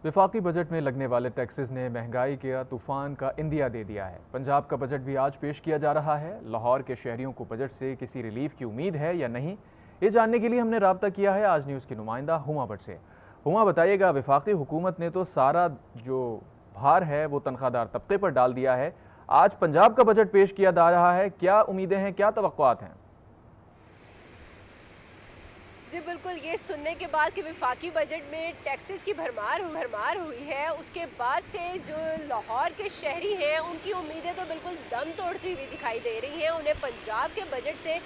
वफाकी बजट में लगने वाले टैक्सेस ने महंगाई के तूफान का इंदिया दे दिया है। पंजाब का बजट भी आज पेश किया जा रहा है। लाहौर के शहरियों को बजट से किसी रिलीफ की उम्मीद है या नहीं, ये जानने के लिए हमने राब्ता किया है आज न्यूज़ की नुमाइंदा हुमा भट्ट से। हुमा, बताइएगा, वफाकी हुकूमत ने तो सारा जो भार है वो तनख्वाहदार तबके पर डाल दिया है। आज पंजाब का बजट पेश किया जा रहा है, क्या उम्मीदें हैं, क्या तवक्कुआत हैं? जी बिल्कुल, ये सुनने के बाद कि वफाकी बजट में टैक्सेस की भरमार भरमार हुई है, उसके बाद से जो लाहौर के शहरी हैं उनकी उम्मीदें तो बिल्कुल दम तोड़ती हुई दिखाई दे रही हैं। उन्हें पंजाब के बजट से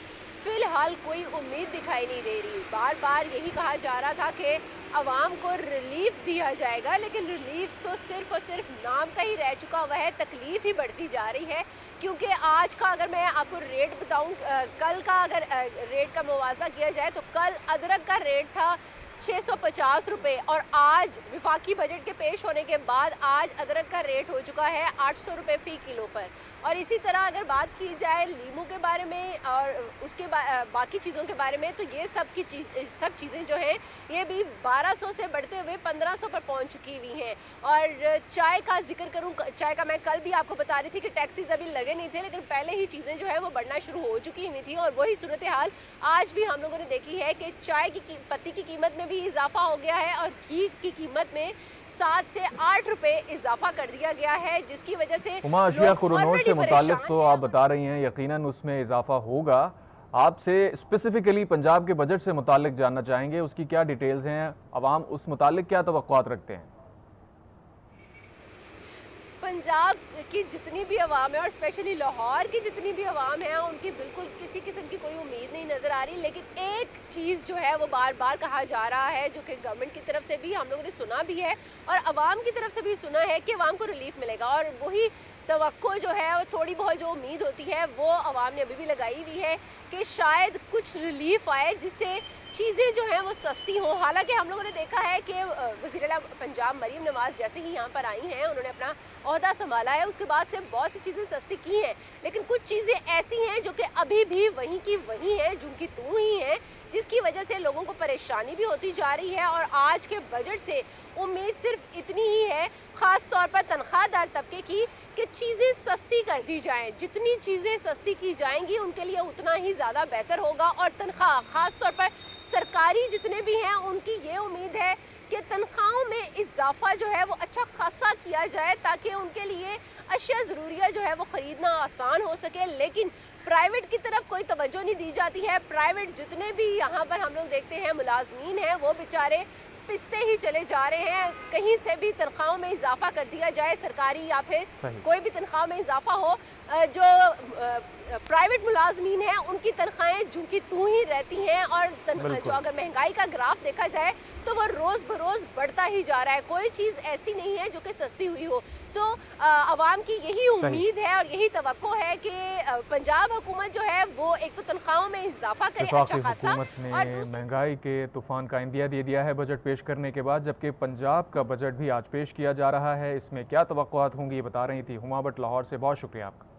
फ़िलहाल कोई उम्मीद दिखाई नहीं दे रही। बार बार यही कहा जा रहा था कि आवाम को रिलीफ दिया जाएगा, लेकिन रिलीफ तो सिर्फ और सिर्फ नाम का ही रह चुका हुआ है। तकलीफ ही बढ़ती जा रही है, क्योंकि आज का अगर मैं आपको रेट बताऊं, कल का अगर रेट का मुवाजना किया जाए तो कल अदरक का रेट था 650 रुपये और आज विफाकी बजट के पेश होने के बाद आज अदरक का रेट हो चुका है 800 रुपये फ़ी किलो पर। और इसी तरह अगर बात की जाए लीमू के बारे में और उसके बाकी चीज़ों के बारे में, तो ये सब चीज़ें जो हैं ये भी 1200 से बढ़ते हुए 1500 पर पहुंच चुकी हुई हैं। और चाय का जिक्र करूं, चाय का मैं कल भी आपको बता रही थी कि टैक्सेस अभी लगे नहीं थे, लेकिन पहले ही चीज़ें जो है वो बढ़ना शुरू हो चुकी हुई थी। और वही सूरत हाल आज भी हम लोगों ने देखी है कि चाय की पत्ती की कीमत में भी इजाफा हो गया है और घी की कीमत में 7 से 8 रुपए इजाफा कर दिया गया है, जिसकी वजह से अशिया खुरनोश से मुताल्लिक तो आप बता रही हैं यकीनन उसमें इजाफा होगा। आपसे स्पेसिफिकली पंजाब के बजट से मुताल्लिक जानना चाहेंगे, उसकी क्या डिटेल्स हैं, अवाम उस मुताल्लिक क्या तवक्कुआत रखते हैं? पंजाब की जितनी भी आवाम है और स्पेशली लाहौर की जितनी भी आवाम है, उनकी बिल्कुल किसी किस्म की कोई उम्मीद नहीं नज़र आ रही। लेकिन एक चीज़ जो है वो बार बार कहा जा रहा है, जो कि गवर्नमेंट की तरफ से भी हम लोगों ने सुना भी है और आवाम की तरफ से भी सुना है कि आवाम को रिलीफ मिलेगा। और वही तवक्को जो है वो थोड़ी बहुत जो उम्मीद होती है वो आवाम ने अभी भी लगाई हुई है कि शायद कुछ रिलीफ आए जिससे चीज़ें जो हैं वो सस्ती हों। हालांकि हम लोगों ने देखा है कि वज़ीर-ए-आला पंजाब मरीम नवाज़ जैसे ही यहाँ पर आई हैं, उन्होंने अपना ओहदा संभाला है, उसके बाद से बहुत सी चीज़ें सस्ती की हैं, लेकिन कुछ चीज़ें ऐसी हैं जो कि अभी भी वहीं की वहीं हैं, जिनकी तू ही हैं, जिसकी वजह से लोगों को परेशानी भी होती जा रही है। और आज के बजट से उम्मीद सिर्फ इतनी ही है, ख़ास तौर पर तनख्वाहदार तबके की, कि चीज़ें सस्ती कर दी जाएं। जितनी चीज़ें सस्ती की जाएंगी उनके लिए उतना ही ज़्यादा बेहतर होगा। और तनख्वाह ख़ास तौर पर सरकारी जितने भी हैं उनकी ये उम्मीद है कि तनख्वाहों में इजाफा जो है वो अच्छा खासा किया जाए, ताकि उनके लिए अशिया ज़रूरिया जो है वो ख़रीदना आसान हो सके। लेकिन प्राइवेट की तरफ कोई तवज्जो नहीं दी जाती है। प्राइवेट जितने भी यहाँ पर हम लोग देखते हैं मुलाजमीन हैं, वो बेचारे पिसते ही चले जा रहे हैं। कहीं से भी तनख्वाहों में इजाफा कर दिया जाए, सरकारी या फिर कोई भी तनख्वाह में इजाफा हो, जो प्राइवेट मुलाजमीन हैं उनकी तनख्वाहें जूं की तू ही रहती हैं। और जो अगर महंगाई का ग्राफ देखा जाए तो वो रोज़ बरोज़ बढ़ता ही जा रहा है। कोई चीज़ ऐसी नहीं है जो कि सस्ती हुई हो। सो आवाम की यही उम्मीद है और यही तवक्को है कि पंजाब हुकूमत जो है वो एक तो तनख्वाहों में इजाफा करे अच्छा खासा, और महंगाई के तूफान का इंदिया दे दिया है बजट पेश करने के बाद, जबकि पंजाब का बजट भी आज पेश किया जा रहा है। इसमें क्या तवक्कुआत होंगी, ये बता रही थी हुमा भट्ट लाहौर से। बहुत शुक्रिया आपका।